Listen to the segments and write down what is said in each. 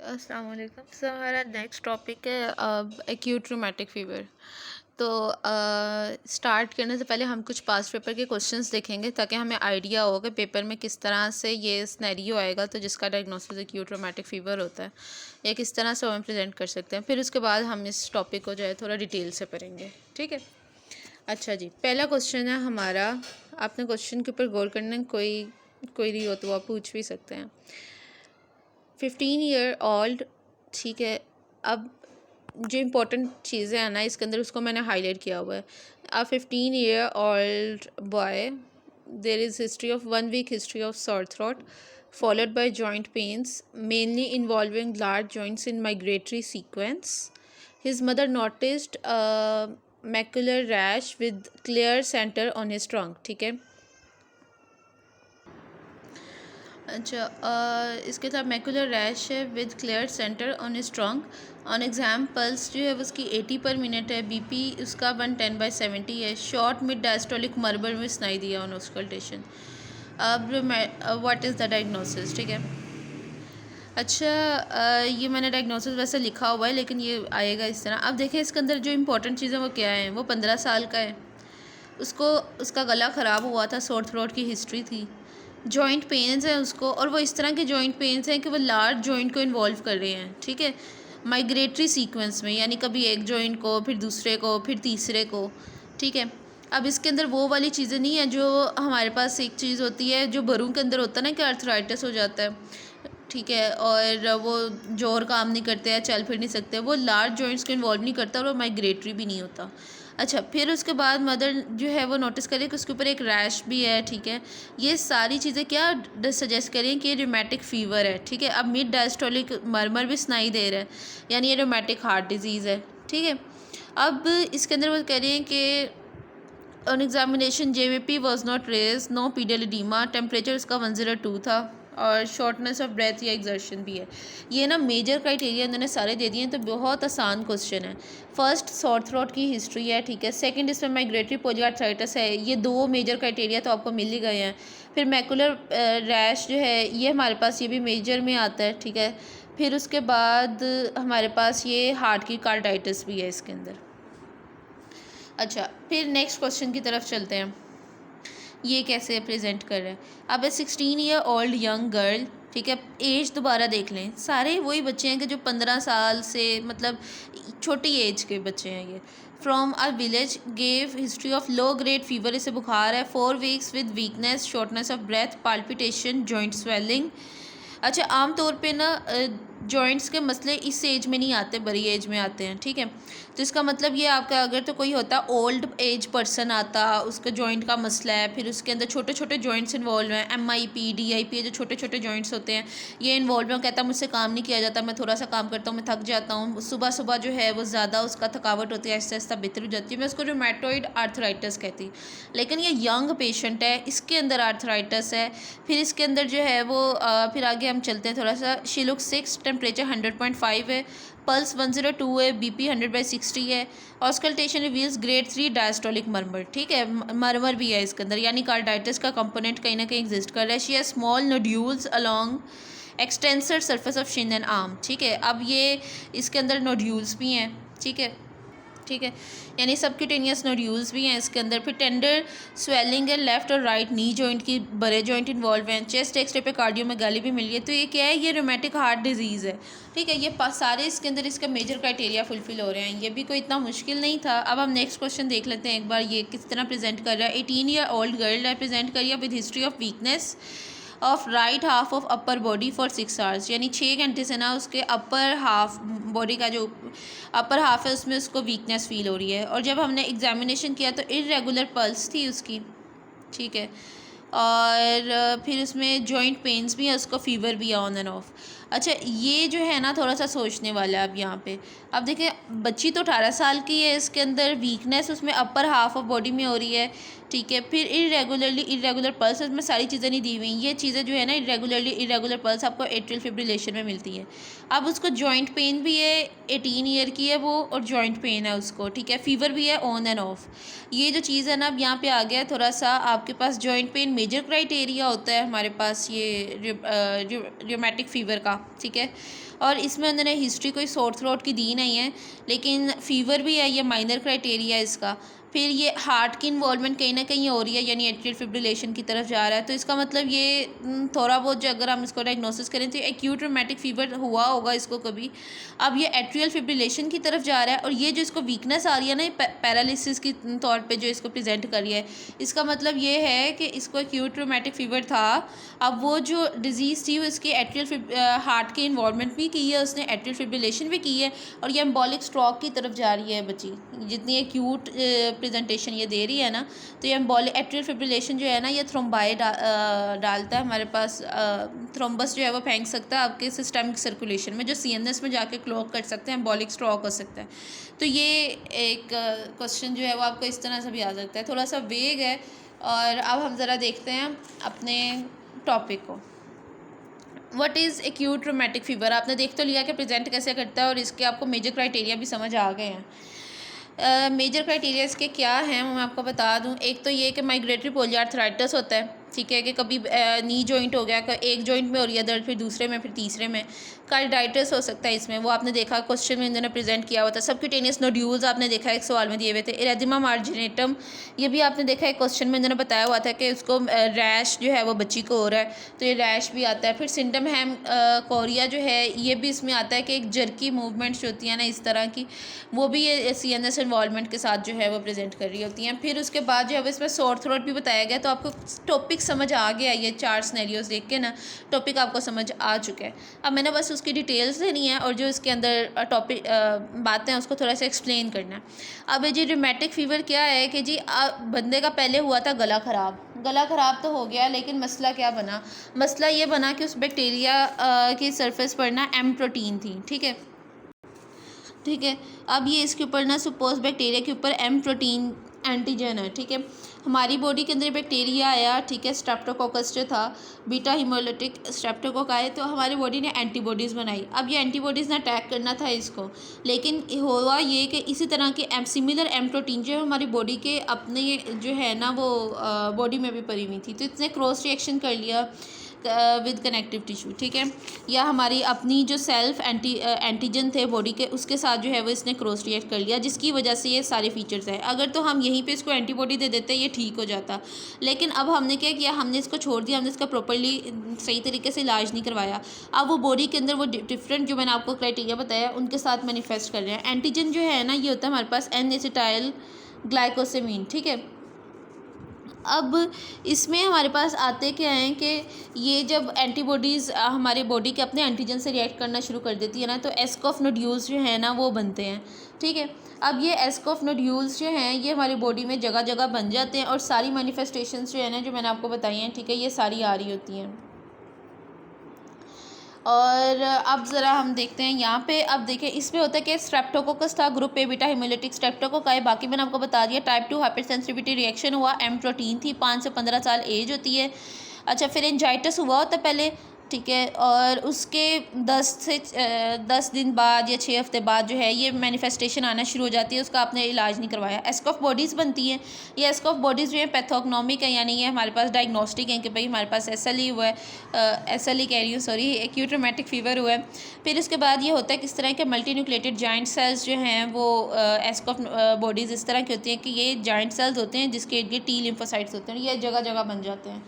अस्सलाम वालेकुम। सो हमारा नेक्स्ट टॉपिक है एक्यूट रूमेटिक फ़ीवर। तो स्टार्ट करने से पहले हम कुछ पास्ट पेपर के क्वेश्चंस देखेंगे ताकि हमें आइडिया हो कि पेपर में किस तरह से ये सिनेरियो आएगा तो जिसका डायग्नोसिस एक्यूट रूमेटिक फ़ीवर होता है या किस तरह से हम प्रेजेंट कर सकते हैं। फिर उसके बाद हम इस टॉपिक को जो है थोड़ा डिटेल से पढ़ेंगे, ठीक है। अच्छा जी, पहला क्वेश्चन है हमारा। आपने क्वेश्चन के ऊपर गौर करना, कोई नहीं हो तो आप पूछ भी सकते हैं। 15 ईयर ओल्ड, ठीक है। अब जो इम्पोर्टेंट चीज़ें हैं ना इसके अंदर उसको मैंने हाईलाइट किया हुआ है। A 15 year old boy, there is history of 1 week history of sore throat followed by joint pains mainly involving large joints in migratory sequence. His mother noticed a macular rash with clear center on his trunk, ठीक है। अच्छा, इसके साथ macular rash है with clear centre on strong. On exam pulse जो है वो उसकी 80 पर मिनट है। बीपी उसका 110/70 है। शॉर्ट मिड डायस्टोलिक मर्मर में सुनाई दिया ऑन ऑस्कल्टेशन। अब व्हाट इज़ द डायग्नोसिस, ठीक है। अच्छा, ये मैंने डायग्नोसिस वैसे लिखा हुआ है लेकिन ये आएगा इस तरह। अब देखें इसके अंदर जो इंपॉर्टेंट चीज़ें वो क्या है। वो 15 साल का है, उसको उसका गला ख़राब हुआ था, सोर थ्रोट की हिस्ट्री थी, जॉइंट पेन्स हैं उसको, और वो इस तरह के जॉइंट पेन्स हैं कि वो लार्ज जॉइंट को इन्वॉल्व कर रहे हैं, ठीक है। माइग्रेटरी सीक्वेंस में, यानी कभी एक जॉइंट को, फिर दूसरे को, फिर तीसरे को, ठीक है। अब इसके अंदर वो वाली चीज़ें नहीं है जो हमारे पास एक चीज़ होती है जो बरों के अंदर होता है ना कि अर्थराइटिस हो जाता है, ठीक है, और वो जोर काम नहीं करते हैं, चल फिर नहीं सकते। वो लार्ज जॉइंट्स को इन्वॉल्व नहीं करता और वो माइग्रेटरी भी नहीं होता। अच्छा, फिर उसके बाद मदर जो है वो नोटिस करें कि उसके ऊपर एक रैश भी है, ठीक है। ये सारी चीज़ें क्या सजेस्ट करें कि रिमेटिक फ़ीवर है, ठीक है। अब मिड डायस्टोलिक मरमर भी सुनाई दे रहा है, यानी ये रिमेटिक हार्ट डिजीज़ है, ठीक है। अब इसके अंदर वो कह रहे हैं कि on examination JVP was not raised, no pedal oedema, temperature उसका 102 था, और शॉर्टनेस ऑफ ब्रेथ या एग्जर्शन भी है। ये ना मेजर क्राइटेरिया इन्होंने सारे दे दिए हैं, तो बहुत आसान क्वेश्चन है। फर्स्ट सोर थ्रोट की हिस्ट्री है, ठीक है। सेकंड इसमें माइग्रेटरी पोलियार्थराइटिस है। ये दो मेजर क्राइटेरिया तो आपको मिल ही गए हैं। फिर मैकुलर रैश जो है ये हमारे पास ये भी मेजर में आता है, ठीक है। फिर उसके बाद हमारे पास ये हार्ट की कार्डाइटिस भी है इसके अंदर। अच्छा, फिर नेक्स्ट क्वेश्चन की तरफ चलते हैं। ये कैसे प्रेजेंट कर रहे हैं। अब 16 ईयर ओल्ड यंग गर्ल, ठीक है। एज दोबारा देख लें, सारे वही बच्चे हैं कि जो 15 साल से, मतलब छोटी एज के बच्चे हैं ये। From a village, gave history of low grade fever, इसे बुखार है। 4 weeks with weakness, shortness of breath, palpitation, joint swelling. अच्छा, आम तौर पे ना जॉइंट्स के मसले इस एज में नहीं आते, बड़ी एज में आते हैं, ठीक है। तो इसका मतलब ये आपका अगर तो कोई होता ओल्ड एज पर्सन आता, उसका जॉइंट का मसला है, फिर उसके अंदर छोटे छोटे जॉइंट्स इन्वॉल्व हैं, MIP DIP, जो छोटे छोटे जॉइंट्स होते हैं ये इन्वॉल्व हैं। कहता मुझसे काम नहीं किया जाता, मैं थोड़ा सा काम करता हूँ, मैं थक जाता हूँ, सुबह सुबह जो है वो ज़्यादा उसका थकावट होती है, आहिस्ता आहिस्ता बेहतर हो जाती है, मैं उसको रूमेटॉइड आर्थराइटिस कहती। लेकिन ये यंग पेशेंट है, इसके अंदर आर्थराइटिस है। फिर इसके अंदर जो है वो फिर आगे हम चलते हैं थोड़ा सा। शी लुक 6, टेम्परेचर 100.5 है, पल्स 102 है, BP 100/60 है। Auscultation reveals grade 3 diastolic murmur, ठीक है। मर्मर भी है इसके अंदर, यानी कार्डाइटिस का कंपोनेंट कहीं ना कहीं एग्जिस्ट कर रहा है। शी है small nodules along extensor surface of Shin and arm, ठीक है। अब ये इसके अंदर नोड्यूल्स भी हैं, ठीक है, ठीक है, यानी सबक्यूटेनियस नोड्यूल्स भी हैं इसके अंदर। फिर टेंडर स्वेलिंग है लेफ्ट और राइट नी जॉइंट की, बड़े जॉइंट इन्वॉल्व हैं। चेस्ट एक्सरे पे कार्डियोमेगाली भी मिली है। तो ये क्या है, ये रोमेटिक हार्ट डिजीज़ है, ठीक है। ये सारे इसके अंदर इसका मेजर क्राइटेरिया फुलफिल हो रहे हैं। ये भी कोई इतना मुश्किल नहीं था। अब हम नेक्स्ट क्वेश्चन देख लेते हैं एक बार, ये किस तरह प्रेजेंट कर रहा है। 18 ईयर ओल्ड गर्ल है, प्रेजेंट करिए with history of weakness of right half of upper body for 6 hours, यानी 6 घंटे से ना उसके अपर हाफ बॉडी का जो अपर हाफ है उसमें उसको वीकनेस फील हो रही है। और जब हमने एग्जामिनेशन किया तो इरेगुलर पल्स थी उसकी, ठीक है। और फिर उसमें जॉइंट पेन्स भी है, उसको फीवर भी है ऑन एंड ऑफ। अच्छा, ये जो है ना थोड़ा सा सोचने वाला है अब यहाँ पे। अब देखें, बच्ची तो 18 साल की है, इसके अंदर वीकनेस उसमें अपर हाफ ऑफ बॉडी में हो रही है, ठीक है। फिर इरेगुलर पल्स, इसमें सारी चीज़ें नहीं दी हुई। ये चीज़ें जो है ना इरेगुलर पल्स आपको एट्रियल फिब्रिलेशन में मिलती है। अब उसको जॉइंट पेन भी है, 18 ईयर की है वो, और जॉइंट पेन है उसको, ठीक है। फीवर भी है ऑन एंड ऑफ। ये जो चीज़ है ना अब यहाँ पे आ गया थोड़ा सा आपके पास जॉइंट पेन मेजर क्राइटेरिया होता है हमारे पास ये रियोमेटिक फ़ीवर का। था, ठीक है। और इसमें उन्होंने हिस्ट्री कोई सोर थ्रोट की दी नहीं है, लेकिन फ़ीवर भी है, ये माइनर क्राइटेरिया है इसका। फिर ये हार्ट की इन्वॉल्वमेंट कहीं ना कहीं हो रही है, यानी एट्रियल फिब्रिलेशन की तरफ जा रहा है, तो इसका मतलब ये थोड़ा बहुत जो अगर हम इसको डायग्नोसिस करें तो एक्यूट रोमेटिक फ़ीवर हुआ होगा इसको कभी। अब ये एट्रियल फिब्रिलेशन की तरफ जा रहा है, और ये जो इसको वीकनेस आ रही है ना, पैरालिसिस की तौर पे जो इसको प्रेजेंट कर रही है, इसका मतलब ये है कि इसको एक्यूट रोमेटिक फ़ीवर था। अब वो जो डिज़ीज़ थी वो इसकी एट्रियल हार्ट की इन्वॉल्वमेंट भी की है उसने, एट्रियल फिब्रिलेशन भी की है, और ये एम्बॉलिक स्ट्रोक की तरफ जा रही है बच्ची। जितनी एक्यूट प्रेजेंटेशन ये दे रही है ना, तो ये एम्बॉलिक एट्रियल फिब्रिलेशन जो है ना, ये थ्रोम्बाई डालता है हमारे पास, थ्रोम्बस जो है वो फेंक सकता है आपके सिस्टमिक सर्कुलेशन में, जो सीएनएस में जाके क्लॉग कर सकते हैं, एम्बॉलिक स्ट्रोक हो सकता है। तो ये एक क्वेश्चन जो है वो आपको इस तरह से भी आ सकता है, थोड़ा सा वेग है। और अब हम ज़रा देखते हैं अपने टॉपिक को। What is acute rheumatic fever. आपने देख तो लिया कि प्रेजेंट कैसे करता है, और इसके आपको मेजर क्राइटेरिया भी समझ आ गए हैं। मेजर क्राइटेरिया इसके क्या हैं मैं आपको बता दूं। एक तो ये कि माइग्रेटरी पोलियार्थराइटिस होता है, ठीक है, कि कभी नी जॉइंट हो गया, एक जॉइंट में हो रही है दर्द, फिर दूसरे में, फिर तीसरे में। कार्डाइटिस हो सकता है इसमें, वो आपने देखा क्वेश्चन में इन्होंने प्रेजेंट किया हुआ था। सबक्यूटेनियस नोड्यूल्स आपने देखा एक सवाल में दिए हुए थे। इरेदिमा मार्जिनेटम, ये भी आपने देखा एक क्वेश्चन में इन्होंने बताया हुआ था कि उसको रैश जो है वो बच्ची को हो रहा है, तो ये रैश भी आता है। फिर सिंडम हैम कोरिया जो है ये भी इसमें आता है कि एक जर्की मूवमेंट्स जो होती हैं ना इस तरह की, वो भी ये सीएनएस इन्वॉल्वमेंट के साथ जो है वो प्रेजेंट कर रही होती हैं। फिर उसके बाद जो है इसमें सोर थ्रोट भी बताया गया, तो आपको टॉपिक समझ आ गया, ये 4 सिनेरियोज देख के ना टॉपिक आपको समझ आ चुका है। अब मैंने बस उसकी डिटेल्स लेनी है और जो इसके अंदर टॉपिक बातें हैं उसको थोड़ा सा एक्सप्लेन करना है। अब जी रोमेटिक फ़ीवर क्या है कि जी बंदे का पहले हुआ था गला ख़राब तो हो गया, लेकिन मसला क्या बना, मसला ये बना कि उस बैक्टीरिया की सरफेस पर ना एम प्रोटीन थी, ठीक है। अब ये इसके ऊपर ना सपोज बैक्टीरिया के ऊपर एम प्रोटीन एंटीजन है, ठीक है। हमारी बॉडी के अंदर बैक्टीरिया आया, ठीक है, स्ट्रेप्टोकोकस जो था, बीटा हीमोलिटिक स्ट्रेप्टोकोकाई, तो हमारी बॉडी ने एंटीबॉडीज़ बनाई। अब ये एंटीबॉडीज़ ने अटैक करना था इसको, लेकिन हुआ ये कि इसी तरह के सिमिलर एम प्रोटीन जो है हमारी बॉडी के अपने जो है ना वो बॉडी में भी पड़ी हुई थी, तो इसने क्रॉस रिएक्शन कर लिया विद कनेक्टिव टिश्यू, ठीक है, या हमारी अपनी जो सेल्फ एंटीजन थे बॉडी के उसके साथ जो है वो इसने क्रॉस रिएक्ट कर लिया, जिसकी वजह से ये सारे फीचर्स हैं। अगर तो हम यहीं पे इसको एंटीबॉडी दे देते ये ठीक हो जाता, लेकिन अब हमने क्या किया, हमने इसको छोड़ दिया, हमने इसका प्रॉपर्ली सही तरीके से इलाज नहीं करवाया। अब वो बॉडी के अंदर वो डिफरेंट जो मैंने आपको क्राइटेरिया बताया उनके साथ मैनिफेस्ट कर रहे हैं। एंटीजन जो है ना ये होता है हमारे पास एन एसिटाइल ग्लाइकोसेमीन, ठीक है। अब इसमें हमारे पास आते क्या हैं कि ये जब एंटीबॉडीज़ हमारे बॉडी के अपने एंटीजन से रिएक्ट करना शुरू कर देती है ना, तो एस्कॉफ नोड्यूल्स जो है ना वो बनते हैं, ठीक है। अब ये एस्कॉफ नोड्यूल्स जो हैं ये हमारी बॉडी में जगह जगह बन जाते हैं, और सारी मैनिफेस्टेशंस जो है ना जो मैंने आपको बताई हैं, ठीक है, ये सारी आ रही होती हैं। और अब ज़रा हम देखते हैं यहाँ पे। अब देखिए इसमें होता है कि स्ट्रेप्टोकोकस था, group A beta haemolytic streptococci, बाकी मैंने आपको बता दिया। टाइप 2 हाइपर सेंसिटिविटी रिएक्शन हुआ, एम प्रोटीन थी, 5 से 15 साल एज होती है। अच्छा, फिर एंजाइटिस हुआ होता है पहले, ठीक है, और उसके 10 दिन बाद या 6 हफ्ते बाद जो है ये मैनिफेस्टेशन आना शुरू हो जाती है, उसका आपने इलाज नहीं करवाया। एस्कॉफ बॉडीज़ बनती हैं, ये एस्कॉफ बॉडीज़ जो है पैथोग्नोमिक है, यानी ये हमारे पास डायग्नोस्टिक है कि भाई हमारे पास SLE हुआ है, SLE कह रही हूँ सॉरी, एक्यूट रोमेटिक फ़ीवर हुआ है। फिर उसके बाद ये होता है किस तरह के मल्टी न्यूक्लिएटेड जॉइंट सेल्स जो हैं वो एस्कॉफ बॉडीज़ इस तरह की होती हैं कि ये जॉइंट सेल्स होते हैं जिसके लिए T लिम्फोसाइट्स होते हैं, ये जगह जगह बन जाते हैं,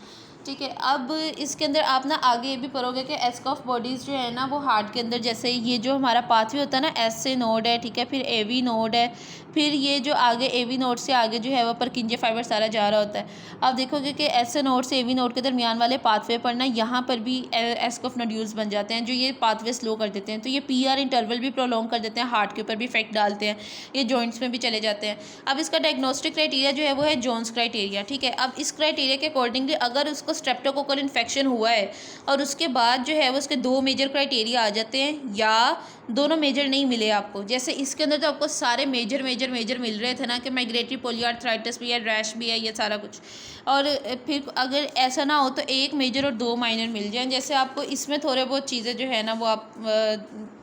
ठीक है। अब इसके अंदर आप ना आगे ये भी पढ़ोगे कि एस्कॉफ बॉडीज़ जो है ना वो हार्ट के अंदर, जैसे ये जो हमारा पाथवे होता है ना, एस से नोड है, ठीक है, फिर AV नोड है, फिर ये जो आगे AV नोड से आगे जो है वो परकिंजे फाइबर सारा जा रहा होता है। आप देखोगे कि एस से नोड से AV नोड के दरमियान वाले पाथवे पर ना यहाँ पर भी एस्कॉफ नोड्यूल्स बन जाते हैं जो ये पाथवे स्लो कर देते हैं, तो ये PR इंटरवल भी प्रोलॉन्ग कर देते हैं, हार्ट के ऊपर भी इफेक्ट डालते हैं, ये जॉइंट्स में भी चले जाते हैं। अब इसका डायग्नोस्टिक क्राइटेरिया जो है वो है जोन्स क्राइटेरिया, ठीक है। अब इस क्राइटेरिया के अकॉर्डिंगली अगर उसको स्ट्रेप्टोकोकल इन्फेक्शन हुआ है और उसके बाद जो है वो उसके 2 मेजर क्राइटेरिया आ जाते हैं, या दोनों मेजर नहीं मिले आपको, जैसे इसके अंदर तो आपको सारे मेजर मिल रहे थे ना कि माइग्रेटरी पोलियार्थराइटिस भी है, रैश भी है, ये सारा कुछ। और फिर अगर ऐसा ना हो तो 1 मेजर और 2 माइनर मिल जाएं, जैसे आपको इसमें थोड़े बहुत चीज़ें जो है ना वो आप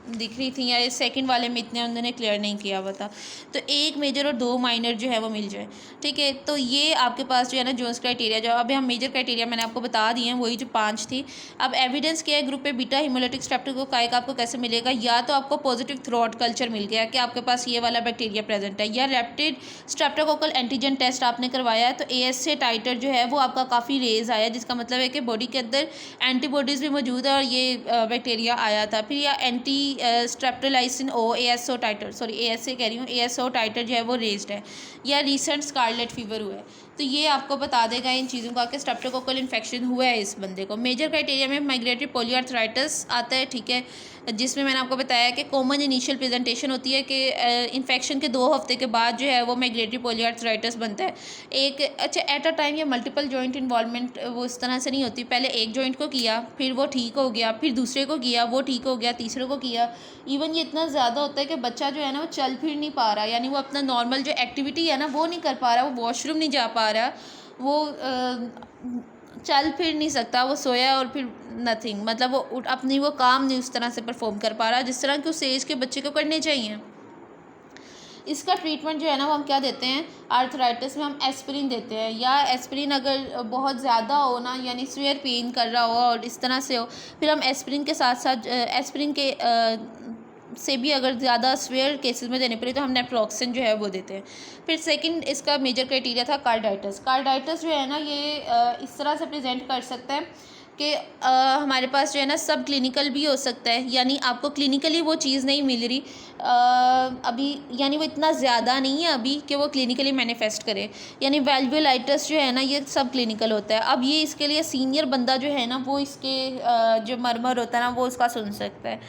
दिख रही थी, या सेकंड वाले में इतने उन्होंने क्लियर नहीं किया हुआ था, तो 1 मेजर और 2 माइनर जो है वो मिल जाए, ठीक है। तो ये आपके पास जो है ना जोन्स क्राइटेरिया, जो अभी हम मेजर क्राइटेरिया मैंने आपको बता दी हैं, वही जो 5 थी। अब एविडेंस क्या है ग्रुप पे बीटा हिमोलिटिक स्ट्रेप्टोकोकाई का आपको कैसे मिलेगा? या तो आपको पॉजिटिव थ्रोट कल्चर मिल गया कि आपके पास ये वाला बैक्टीरिया प्रेजेंट है, या रैपिड स्ट्रेप्टोकोकल एंटीजन टेस्ट आपने करवाया है तो ASA टाइटर जो है वो आपका काफ़ी रेज आया, जिसका मतलब है कि बॉडी के अंदर एंटीबॉडीज़ भी मौजूद है और ये बैक्टीरिया आया था। फिर या anti streptolysin O ASO titer, sorry ASA कह रही हूँ, ASO टाइटर जो है वो रेज्ड है, या रिसेंट स्कारलेट फीवर हुआ है। तो ये आपको बता देगा इन चीज़ों का कि स्ट्रेप्टोकोकल इन्फेक्शन हुआ है इस बंदे को। मेजर क्राइटेरिया में माइग्रेटरी पोलियोआर्थराइटिस आता है, ठीक है, जिसमें मैंने आपको बताया कि कॉमन इनिशियल प्रेजेंटेशन होती है कि इन्फेक्शन के 2 हफ्ते के बाद जो है वो माइग्रेटरी पोलियोआर्थराइटिस बनता है। एक अच्छा एट अ टाइम या मल्टीपल जॉइंट इन्वॉल्वमेंट वो इस तरह से नहीं होती, पहले एक जॉइंट को किया, फिर वो ठीक हो गया, फिर दूसरे को किया, वो ठीक हो गया, तीसरे को किया। इवन ये इतना ज़्यादा होता है कि बच्चा जो है ना वो चल फिर नहीं पा रहा, यानी वो अपना नॉर्मल जो एक्टिविटी है ना वो नहीं कर पा रहा, वो वॉशरूम नहीं जा पा रहा, वो चल फिर नहीं सकता, वो सोया और फिर नथिंग, मतलब वो अपनी वो काम नहीं उस तरह से परफॉर्म कर पा रहा जिस तरह के उस एज के बच्चे को करने चाहिए। इसका ट्रीटमेंट जो है ना वो हम क्या देते हैं, आर्थराइटिस में हम एस्पिरिन देते हैं, या एस्पिरिन अगर बहुत ज़्यादा हो ना, यानी सीवियर पेन कर रहा हो और इस तरह से हो, फिर हम एस्पिरिन के साथ साथ एस्पिरिन के से भी अगर ज़्यादा सीवियर केसेस में देने पड़े तो हम नेप्रोक्सन जो है वो देते हैं। फिर सेकंड इसका मेजर क्राइटेरिया था कार्डाइटिस। कार्डाइटिस जो है ना ये इस तरह से प्रेजेंट कर सकता है कि हमारे पास जो है ना सब क्लिनिकल भी हो सकता है, यानी आपको क्लिनिकली वो चीज़ नहीं मिल रही अभी, यानी वो इतना ज़्यादा नहीं है अभी कि वो क्लिनिकली मैनिफेस्ट करे, यानी वैल्वुलाइटिस जो है ना ये सब क्लिनिकल होता है। अब ये इसके लिए सीनियर बंदा जो है ना वो इसके जो मरमर होता है ना वो उसका सुन सकता है,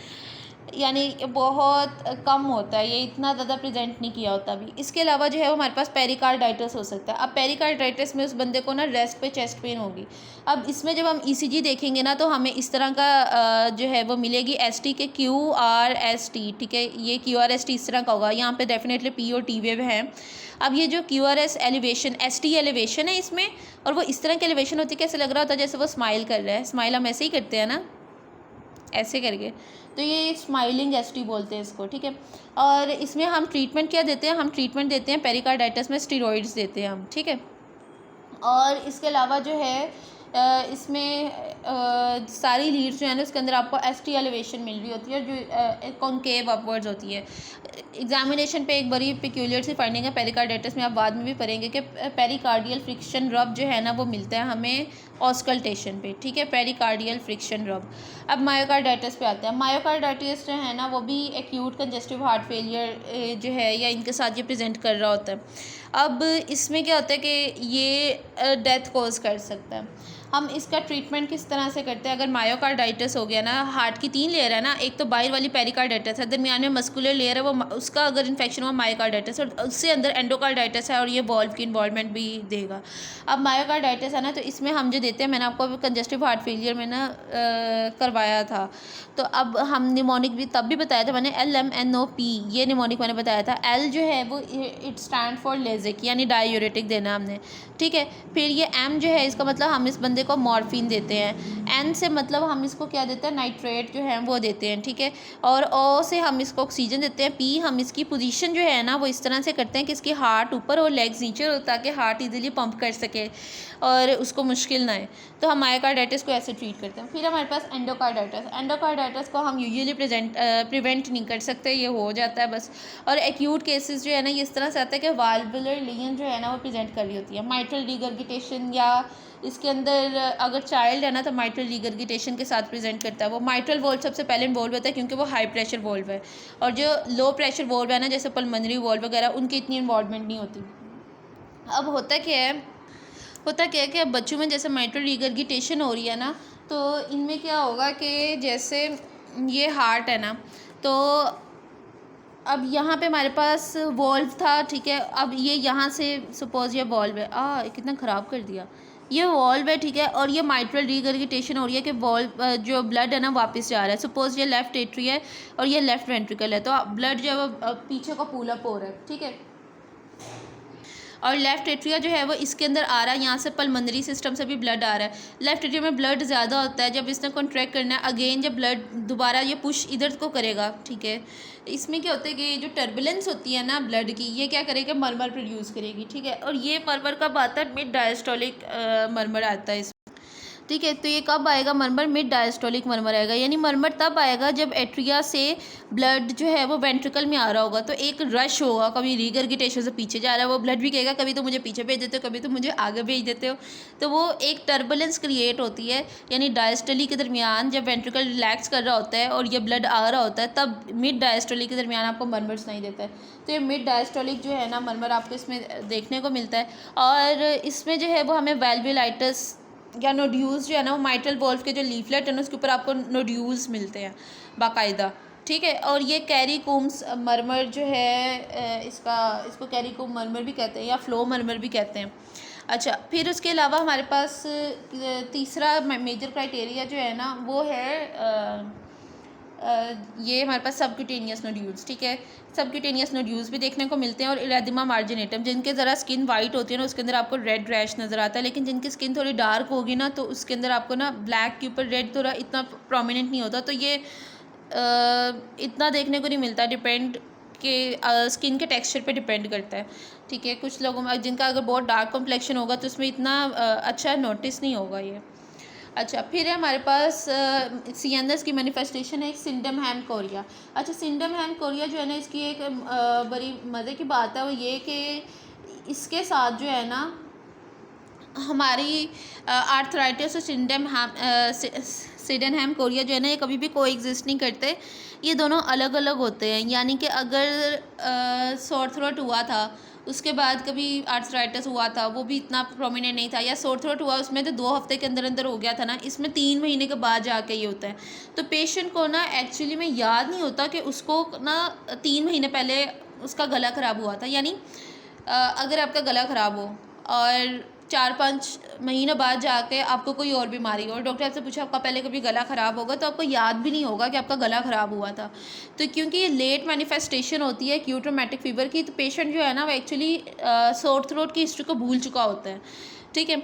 यानी बहुत कम होता है, ये इतना ज़्यादा प्रेजेंट नहीं किया होता अभी। इसके अलावा जो है वो हमारे पास पेरिकार्डाइटिस हो सकता है। अब पेरिकार्डाइटिस में उस बंदे को ना रेस्ट पे चेस्ट पेन होगी। अब इसमें जब हम ECG देखेंगे ना तो हमें इस तरह का जो है वो मिलेगी ST के QRST, ठीक है, ये QRST इस तरह का होगा, यहाँ पे डेफिनेटली P और T वेव हैं। अब ये जो QRS एलिवेशन ST एलिवेशन है इसमें, और वो इस तरह की एलिवेशन होती है, कैसे लग रहा होता है जैसे वो स्माइल कर रहा है, स्माइल हम ऐसे ही करते हैं ना, ऐसे करके, तो ये स्माइलिंग ST बोलते हैं इसको, ठीक है। और इसमें हम ट्रीटमेंट क्या देते हैं, हम ट्रीटमेंट देते हैं पेरिकार्डाइटिस में स्टीरॉइड्स देते हैं हम, ठीक है। और इसके अलावा जो है इसमें सारी लीड्स जो है ना उसके अंदर आपको ST एलिवेशन मिल रही होती है जो कॉन्केव अपवर्ड्स होती है। एग्जामिनेशन पे एक बड़ी पिक्यूलियर सी फाइंडिंग है पेरिकार्डाइटिस में, आप बाद में भी पढ़ेंगे कि पेरिकार्डियल फ्रिक्शन रब जो है ना वो मिलता है हमें ऑस्कल्टेशन पे, ठीक है, पेरिकार्डियल फ्रिक्शन रब। अब मायोकार्डाइटिस पे आते हैं। मायोकार्डाइटिस जो है ना वो भी एक्यूट कंजेस्टिव हार्ट फेलियर जो है या इनके साथ ये प्रेजेंट कर रहा होता है। अब इसमें क्या होता है कि ये डेथ कॉज कर सकता है। हम इसका ट्रीटमेंट किस तरह से करते हैं, अगर मायोकार्डाइटिस हो गया ना, हार्ट की 3 लेयर है ना, एक तो बाहर वाली पेरिकार्डाइटिस है, दरमियान में मस्कुलर लेयर है वो, उसका अगर इन्फेक्शन हुआ मायोकार्डाइटिस, और उससे अंदर एंडोकार्डाइटिस है और ये वॉल्व की इन्वॉल्वमेंट भी देगा। अब मायोकार्डाइटिस है ना तो इसमें हम जो देते हैं, मैंने आपको कंजेस्टिव हार्ट फेलियर में ना करवाया था, तो अब हम निमोनिक भी तब भी बताया था मैंने, LMNOP ये निमोनिक मैंने बताया था। L जो है वो इट स्टैंड फॉर लेजिक, यानी डायूरेटिक देना हमने, ठीक है। फिर ये M जो है इसका मतलब हम इस बंदे को मॉर्फिन देते हैं। N से मतलब हम इसको क्या देते हैं, नाइट्रेट जो है वो देते हैं, ठीक है। और O से हम इसको ऑक्सीजन देते हैं। P हम इसकी पोजीशन जो है ना वो इस तरह से करते हैं कि इसकी हार्ट ऊपर और लेग्स नीचे हो, ताकि हार्ट इजीली पंप कर सके और उसको मुश्किल ना आए, तो हम मायोकार्डाइटिस को ऐसे ट्रीट करते हैं। फिर हमारे पास एंडोकार्डाइटिस को हम यूजुअली प्रिवेंट नहीं कर सकते, ये हो जाता है बस। और एक्यूट केसेस जो है ना ये इस तरह से आता है कि वाल्वुलर लीजन जो है ना वो प्रेजेंट कर रही होती है, माइट्रल रिगर्गिटेशन, या इसके अंदर अगर चाइल्ड है ना तो माइट्रल रिगर्गिटेशन के साथ प्रेजेंट करता है। वो माइट्रल वॉल्व सबसे पहले इन्वॉल्व होता है क्योंकि वो हाई प्रेशर वॉल्व है, और जो लो प्रेशर वॉल्व है ना जैसे पल्मोनरी वॉल्व वगैरह उनकी इतनी इन्वॉल्वमेंट नहीं होती। अब होता क्या है कि अब बच्चों में जैसे माइट्रल रिगर्गिटेशन हो रही है ना, तो इनमें क्या होगा कि जैसे ये हार्ट है ना, तो अब यहाँ पे हमारे पास वॉल्व था, ठीक है। अब ये यहाँ से सपोज ये वॉल्व है, कितना ख़राब कर दिया, ये वॉल्व है, ठीक है, और ये माइट्रल रिगर्गिटेशन हो रही है कि वॉल्व जो ब्लड है ना वापस जा रहा है। सपोज ये लेफ़्ट एट्री है और ये लेफ़्ट वेंट्रिकल है, तो ब्लड जो है वो पीछे को पुल अप हो रहा है, ठीक है, और लेफ़्ट एट्रिया जो है वो इसके अंदर आ रहा है, यहाँ से पल्मोनरी सिस्टम से भी ब्लड आ रहा है। लेफ़्ट एट्रिया में ब्लड ज़्यादा होता है, जब इसने कॉन्ट्रैक्ट करना है अगेन, जब ब्लड दोबारा ये पुश इधर को करेगा, ठीक है, इसमें क्या होता है कि जो टर्बुलेंस होती है ना ब्लड की, ये क्या करेगा, मरमर प्रोड्यूस करेगी, ठीक है। और ये मरमर कब आता है, मिड डायस्टोलिक मरमर आता है इसमें। ठीक है। तो ये कब आएगा मरमर? मिड डायस्टोलिक मरमर आएगा, यानी मरमर तब आएगा जब एट्रिया से ब्लड जो है वो वेंट्रिकल में आ रहा होगा, तो एक रश होगा, कभी रिगर्गिटेशन से पीछे जा रहा है वो ब्लड भी कहेगा कभी तो मुझे पीछे भेज देते हो, कभी तो मुझे आगे भेज देते हो, तो वो एक टर्बुलेंस क्रिएट होती है, यानी डायस्टोली के दरमियान जब वेंट्रिकल रिलैक्स कर रहा होता है और ये ब्लड आ रहा होता है तब मिड डायस्टोलिक के दरमियान आपको मरमर सुनाई देता है। तो ये मिड डायस्टोलिक जो है ना मरमर आपको इसमें देखने को मिलता है, और इसमें जो है वो हमें वेल्वुलाइटिस या नोड्यूल्स जो है ना वो माइट्रल वॉल्व के जो लीफलेट है ना उसके ऊपर आपको नोड्यूल्स मिलते हैं बाकायदा, ठीक है। और ये कैरी कूम्स मरमर जो है इसको कैरी कूम मरमर भी कहते हैं या फ्लो मरमर भी कहते हैं। अच्छा, फिर उसके अलावा हमारे पास तीसरा मेजर क्राइटेरिया जो है ना वो है ये हमारे पास सबक्यूटेनियस नोड्यूल्स, ठीक है। सबक्यूटेनियस नोड्यूल्स भी देखने को मिलते हैं, और इरेदिमा मार्जिनेटम जिनके ज़रा स्किन वाइट होती है ना उसके अंदर आपको रेड रैश नज़र आता है, लेकिन जिनकी स्किन थोड़ी डार्क होगी ना तो उसके अंदर आपको ना ब्लैक के ऊपर रेड थोड़ा इतना प्रोमिनेंट नहीं होता, तो ये इतना देखने को नहीं मिलता, डिपेंड के स्किन के टेक्सचर पे डिपेंड करता है, ठीक है। कुछ लोगों में जिनका अगर बहुत डार्क कॉम्प्लेक्शन होगा तो उसमें इतना अच्छा नोटिस नहीं होगा ये। अच्छा, फिर है हमारे पास सियनस की मैनिफेस्टेशन है एक सिंडम हैम कोरिया। अच्छा, सिंडम हैम कोरिया जो है ना इसकी एक बड़ी मज़े की बात है वो ये कि इसके साथ जो है ना हमारी आर्थराइटिस और सिडेनहैम कोरिया जो है ना ये कभी भी को एग्जिस्ट नहीं करते, ये दोनों अलग अलग होते हैं। यानी कि अगर सोर थ्रोट हुआ था उसके बाद कभी आर्थराइटिस हुआ था वो भी इतना प्रोमिनेंट नहीं था, या सोर थ्रोट हुआ उसमें तो 2 हफ्ते के अंदर अंदर हो गया था ना, इसमें 3 महीने के बाद जाके ये होता है। तो पेशेंट को ना एक्चुअली में याद नहीं होता कि उसको ना 3 महीने पहले उसका गला ख़राब हुआ था, यानी अगर आपका गला ख़राब हो और 4-5 महीने बाद जाके आपको कोई और बीमारी हो और डॉक्टर आपसे पूछा आपका पहले कभी गला ख़राब होगा तो आपको याद भी नहीं होगा कि आपका गला ख़राब हुआ था। तो क्योंकि ये लेट मैनिफेस्टेशन होती है एक्यूट ट्रॉमेटिक फीवर की, तो पेशेंट जो है ना वो एक्चुअली सोर थ्रोट की हिस्ट्री को भूल चुका होता है, ठीक है।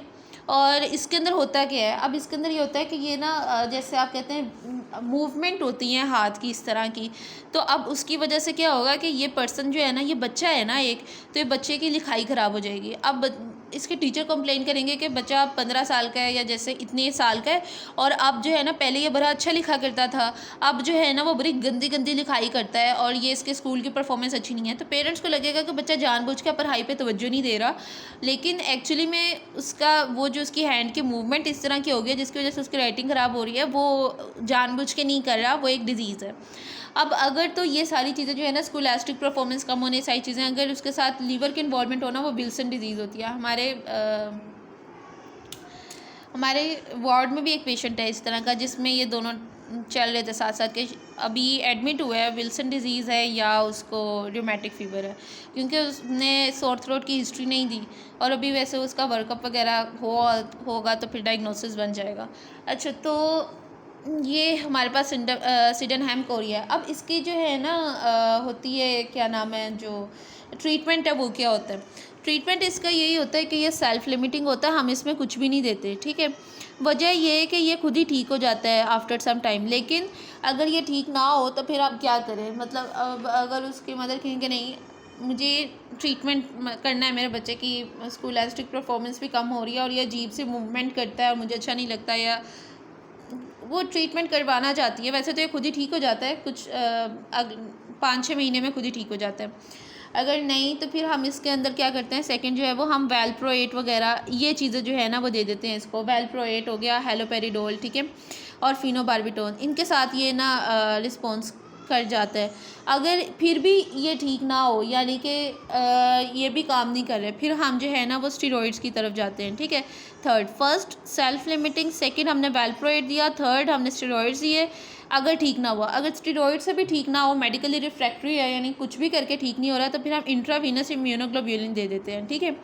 और इसके अंदर होता क्या है, अब इसके अंदर ये होता है कि ये ना जैसे आप कहते हैं मूवमेंट होती हैं हाथ की इस तरह की, तो अब उसकी वजह से क्या होगा कि ये पर्सन जो है ना ये बच्चा है ना एक, तो ये बच्चे की लिखाई ख़राब हो जाएगी। अब इसके टीचर कंप्लेन करेंगे कि बच्चा 15 साल का है या जैसे इतने साल का है और अब जो है ना पहले ये बड़ा अच्छा लिखा करता था, अब जो है ना वो बड़ी गंदी गंदी लिखाई करता है और ये इसके स्कूल की परफॉर्मेंस अच्छी नहीं है। तो पेरेंट्स को लगेगा कि बच्चा जानबूझ के पढ़ाई पे तवज्जो नहीं दे रहा, लेकिन एक्चुअली में उसका वो जो उसकी हैंड की मूवमेंट इस तरह की हो गई है जिसकी वजह से उसकी राइटिंग ख़राब हो रही है, वो जानबूझ के नहीं कर रहा, वो एक डिज़ीज़ है। अब अगर तो ये सारी चीज़ें जो है ना स्कूलास्टिक परफॉर्मेंस कम होने सारी चीज़ें अगर उसके साथ लीवर की इन्वॉल्वमेंट होना, वो विल्सन डिजीज़ होती है। हमारे वार्ड में भी एक पेशेंट है इस तरह का जिसमें ये दोनों चल रहे थे साथ साथ के, अभी एडमिट हुआ है, विल्सन डिजीज़ है या उसको रूमेटिक फ़ीवर है, क्योंकि उसने सोर थ्रोट की हिस्ट्री नहीं दी और अभी वैसे उसका वर्कअप वगैरह होगा तो फिर डायग्नोसिस बन जाएगा। अच्छा, तो ये हमारे पास सिडेनहैम कोरिया। अब इसकी जो है ना होती है क्या नाम है, जो ट्रीटमेंट है वो क्या होता है। ट्रीटमेंट इसका यही होता है कि ये सेल्फ लिमिटिंग होता है, हम इसमें कुछ भी नहीं देते, ठीक है। वजह ये है कि ये खुद ही ठीक हो जाता है आफ्टर सम टाइम, लेकिन अगर ये ठीक ना हो तो फिर आप क्या करें। मतलब अब अगर उसकी मदर कहेंगे नहीं मुझे ट्रीटमेंट करना है, मेरे बच्चे की स्कूलास्टिक परफॉर्मेंस भी कम हो रही है और ये अजीब सी मूवमेंट करता है और मुझे अच्छा नहीं लगता, या वो ट्रीटमेंट करवाना चाहती है, वैसे तो ये खुद ही ठीक हो जाता है, कुछ 5-6 महीने में खुद ही ठीक हो जाता है। अगर नहीं तो फिर हम इसके अंदर क्या करते हैं, सेकंड जो है वो हम वेलप्रोएट वगैरह ये चीज़ें जो है ना वो दे देते हैं इसको। वेलप्रोएट हो गया, हेलोपेरिडोल, ठीक है, और फिनोबार्बिटोन, इनके साथ ये ना रिस्पॉन्स कर जाता है। अगर फिर भी ये ठीक ना हो, यानी कि ये भी काम नहीं कर रहे, फिर हम जो है ना वो स्टीरॉइड्स की तरफ जाते हैं, ठीक है। फर्स्ट सेल्फ लिमिटिंग, सेकंड हमने वेलप्रोएट दिया, थर्ड हमने स्टीरॉइड्स दिए। अगर ठीक ना हुआ, अगर स्टीरॉइड से भी ठीक ना हो, मेडिकली रिफ्रैक्टरी है यानी कुछ भी करके ठीक नहीं हो रहा, तो फिर हम इंट्रावीनस इम्यूनोग्लोबुलिन दे देते हैं, ठीक है।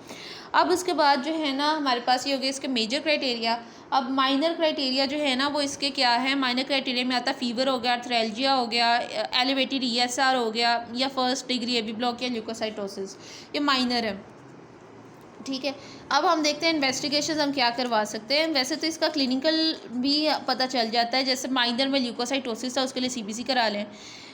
अब उसके बाद जो है ना हमारे पास ये हो गया इसके मेजर क्राइटेरिया। अब माइनर क्राइटेरिया जो है ना वो इसके क्या है, माइनर क्राइटेरिया में आता है फीवर हो गया, आर्थ्रैल्जिया हो गया, एलिवेटेड ESR हो गया, या फर्स्ट डिग्री एबी ब्लॉक या ल्यूकोसाइटोसिस, ये माइनर है, ठीक है। अब हम देखते हैं इन्वेस्टिगेशन हम क्या करवा सकते हैं। वैसे तो इसका क्लिनिकल भी पता चल जाता है, जैसे माइनर में ल्यूकोसाइटोसिस है उसके लिए CBC करा लें,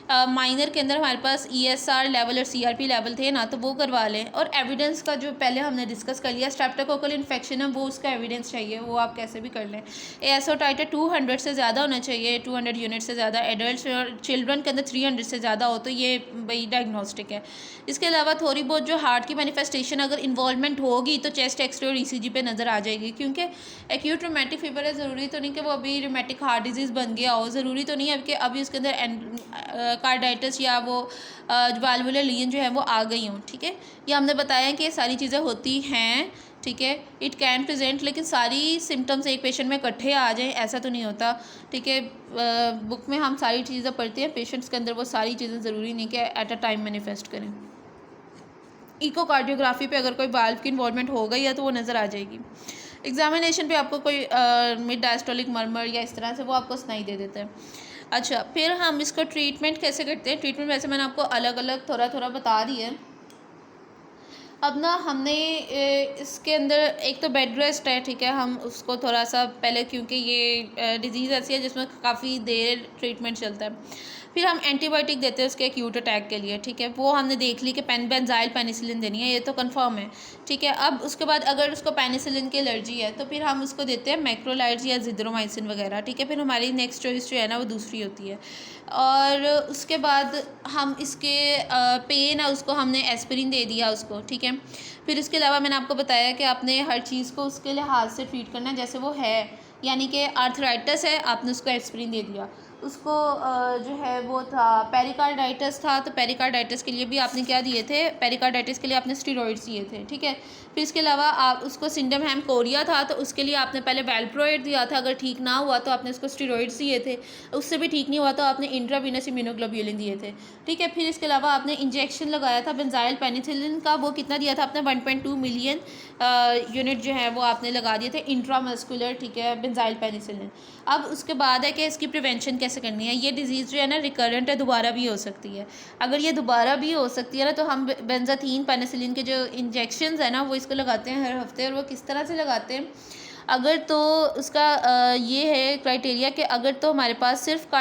माइनर के अंदर हमारे पास ESR लेवल और CRP लेवल थे ना, तो वो करवा लें। और एविडेंस का जो पहले हमने डिस्कस कर लिया, स्ट्रेप्टोकोकल इन्फेक्शन है वो उसका एविडेंस चाहिए, वो आप कैसे भी कर लें। ASO टाइटर 200 से ज़्यादा होना चाहिए, 200 यूनिट से ज़्यादा। एडल्ट और चिल्ड्रन के अंदर 300 से ज़्यादा हो तो ये भाई डायग्नोस्टिक है। इसके अलावा थोड़ी बहुत जो हार्ट की मैनिफेस्टेशन अगर इन्वॉल्वमेंट होगी तो चेस्ट एक्सरे और ECG पे नज़र आ जाएगी, क्योंकि एक्यूट रोमेटिक फीवर है, ज़रूरी तो नहीं कि वो अभी रोमेटिक हार्ट डिजीज़ बन गया हो, ज़रूरी तो नहीं है कि अभी उसके अंदर कार्डाइटिस या वो वाल्वुलर लीजन जो है वो आ गई हों। ठीक है, ये हमने बताया कि ये सारी चीज़ें होती हैं। ठीक है, इट कैन प्रेजेंट, लेकिन सारी सिम्टम्स एक पेशेंट में इकट्ठे आ जाएं ऐसा तो नहीं होता। ठीक है, बुक में हम सारी चीज़ें पढ़ते हैं, पेशेंट्स के अंदर वो सारी चीज़ें ज़रूरी नहीं कि एट अ टाइम मैनिफेस्ट करें। इकोकार्डियोग्राफी पे अगर कोई वाल्व की इन्वॉल्वमेंट हो गई है तो वो नज़र आ जाएगी। एग्जामिनेशन पे आपको कोई मिड डायस्टोलिक मर्मर या इस तरह से वो आपको सुनाई दे देता है। अच्छा, फिर हम इसको ट्रीटमेंट कैसे करते हैं। ट्रीटमेंट वैसे मैंने आपको अलग अलग थोड़ा थोड़ा बता दी है। अब ना हमने इसके अंदर एक तो बेड रेस्ट है। ठीक है, हम उसको थोड़ा सा पहले, क्योंकि ये डिजीज़ ऐसी है जिसमें काफ़ी देर ट्रीटमेंट चलता है। फिर हम एंटीबायोटिक देते हैं उसके एक्यूट अटैक के लिए। ठीक है, वो हमने देख ली कि बेंजाइल पेनिसिलिन देनी है, ये तो कंफर्म है। ठीक है, अब उसके बाद अगर उसको पेनिसिलिन की एलर्जी है तो फिर हम उसको देते हैं मैक्रोलाइड्स या जिद्रोमाइसिन वगैरह। ठीक है, फिर हमारी नेक्स्ट चॉइस जो है ना वो दूसरी होती है। और उसके बाद हम इसके पेन है उसको हमने एस्पिरिन दे दिया उसको। ठीक है, फिर उसके अलावा मैंने आपको बताया कि आपने हर चीज़ को उसके लिहाज से ट्रीट करना है जैसे वो है, यानी कि आर्थराइटिस है आपने उसको एस्पिरिन दे दिया, उसको जो है वो था पेरिकार्डाइटिस था तो पेरिकार्डाइटिस के लिए भी आपने क्या दिए थे, पेरिकार्डाइटिस के लिए आपने स्टीरॉइड्स दिए थे। ठीक है, फिर इसके अलावा आप उसको सिंडम हेमकोरिया था तो उसके लिए आपने पहले वेलप्रोइड दिया था, अगर ठीक ना हुआ तो आपने उसको स्टीरॉइड्स दिए थे, उससे भी ठीक नहीं हुआ तो आपने इंट्रावीनस इम्यूनोग्लोबुलिन दिए थे। ठीक है, फिर इसके अलावा आपने इंजेक्शन लगाया था बेंजाइल पेनिसिलिन का, वो कितना दिया था आपने 1.2 मिलियन यूनिट जो है वो आपने लगा दिए थे इंट्रामस्कुलर। ठीक है, बेंजाइल पेनिसिलिन। अब उसके बाद है कि इसकी प्रिवेंशन कैसे करनी है। ये डिज़ीज़ जो है ना रिकरेंट है, दोबारा भी हो सकती है। अगर ये दोबारा भी हो सकती है ना तो हम बेंजाथीन पेनिसिलिन के जो इंजेक्शंस है ना वो इसको लगाते हैं हर हफ्ते। और वो किस तरह से लगाते हैं, अगर तो उसका ये है क्राइटेरिया कि अगर तो हमारे पास सिर्फ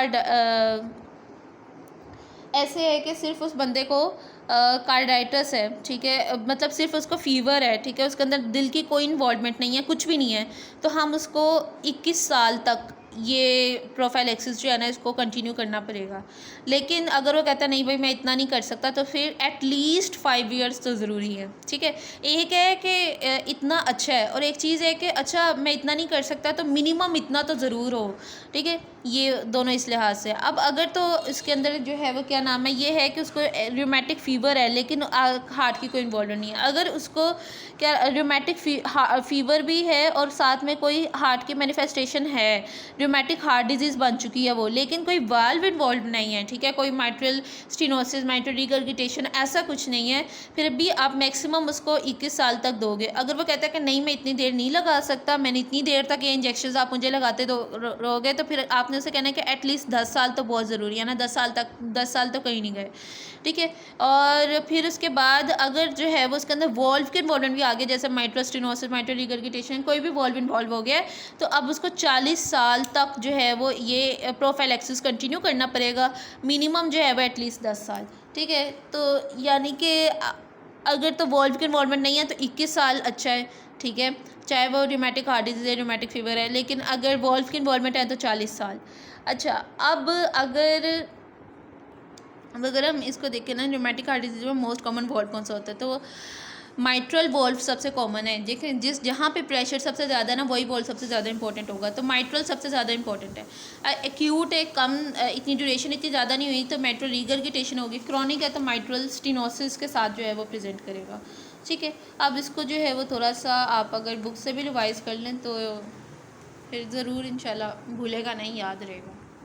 ऐसे है कि सिर्फ उस बंदे को कार्डाइटिस है। ठीक है, मतलब सिर्फ उसको फ़ीवर है। ठीक है, उसके अंदर दिल की कोई इन्वॉल्वमेंट नहीं है, कुछ भी नहीं है, तो हम उसको 21 साल तक ये प्रोफाइलैक्सिस जो है ना इसको कंटिन्यू करना पड़ेगा। लेकिन अगर वो कहता है नहीं भाई मैं इतना नहीं कर सकता तो फिर एटलीस्ट 5 ईयर्स तो ज़रूरी है। ठीक है, एक है कि इतना अच्छा है और एक चीज़ है कि अच्छा मैं इतना नहीं कर सकता तो मिनिमम इतना तो ज़रूर हो। ठीक है, ये दोनों इस लिहाज से। अब अगर तो इसके अंदर जो है वो क्या नाम है, ये है कि उसको रूमेटिक फ़ीवर है लेकिन हार्ट की कोई इन्वॉल्व नहीं है। अगर उसको क्या रूमेटिक फ़ीवर भी है और साथ में कोई हार्ट की मैनिफेस्टेशन है, रूमेटिक हार्ट डिजीज़ बन चुकी है वो, लेकिन कोई वाल्व इन्वॉल्व नहीं है। ठीक है, कोई माइट्रल स्टेनोसिस, माइट्रल रिगर्गिटेशन ऐसा कुछ नहीं है, फिर भी आप मैक्सिमम उसको 21 साल तक दोगे। अगर वो कहता है कि नहीं मैं इतनी देर नहीं लगा सकता, मैंने इतनी देर तक ये इंजेक्शन आप मुझे लगाते रहोगे, तो फिर आपने उसे कहना है कि एटलीस्ट 10 साल तो बहुत ज़रूरी है ना, 10 साल तो कहीं नहीं गए। ठीक है, और फिर उसके बाद अगर जो है वो उसके अंदर वॉल्व के इन्वॉल्वमेंट भी आ गए, जैसे माइट्रल स्टेनोसिस, माइट्रल रिगर्गिटेशन, कोई भी वॉल्व इन्वॉल्व हो गया है, तो अब उसको 40 साल तक जो है वो ये प्रोफाइलैक्सिस कंटिन्यू करना पड़ेगा। मिनिमम जो है वो एटलीस्ट 10 साल। ठीक है, तो यानी कि अगर तो वॉल्व की इन्वॉल्वमेंट नहीं है तो 21 साल अच्छा है। ठीक है, चाहे वो रूमेटिक हार्ट डिजीज़ है, रूमेटिक फीवर है, लेकिन अगर वॉल्व की इन्वॉल्वमेंट है तो 40 साल। अच्छा, अब अगर हम इसको देखें ना, रूमेटिक हार्ट डिजीज़ में मोस्ट कॉमन वॉल्व कौन सा होता है, तो माइट्रल वॉल्व सबसे कॉमन है। देखें जहाँ पे प्रेशर सबसे ज़्यादा है ना वही वॉल्व सबसे ज़्यादा इंपॉर्टेंट होगा, तो माइट्रल सबसे ज़्यादा इंपॉर्टेंट है। एक्यूट है, कम इतनी ड्यूरेशन इतनी ज़्यादा नहीं हुई तो माइट्रल रिगर्गिटेशन होगी। क्रॉनिक है तो माइट्रल स्टेनोसिस के साथ जो है वो प्रेजेंट करेगा। ठीक है, अब इसको जो है वो थोड़ा सा आप अगर बुक से भी रिवाइज़ कर लें तो फिर ज़रूर इंशाल्लाह भूलेगा नहीं, याद रहेगा।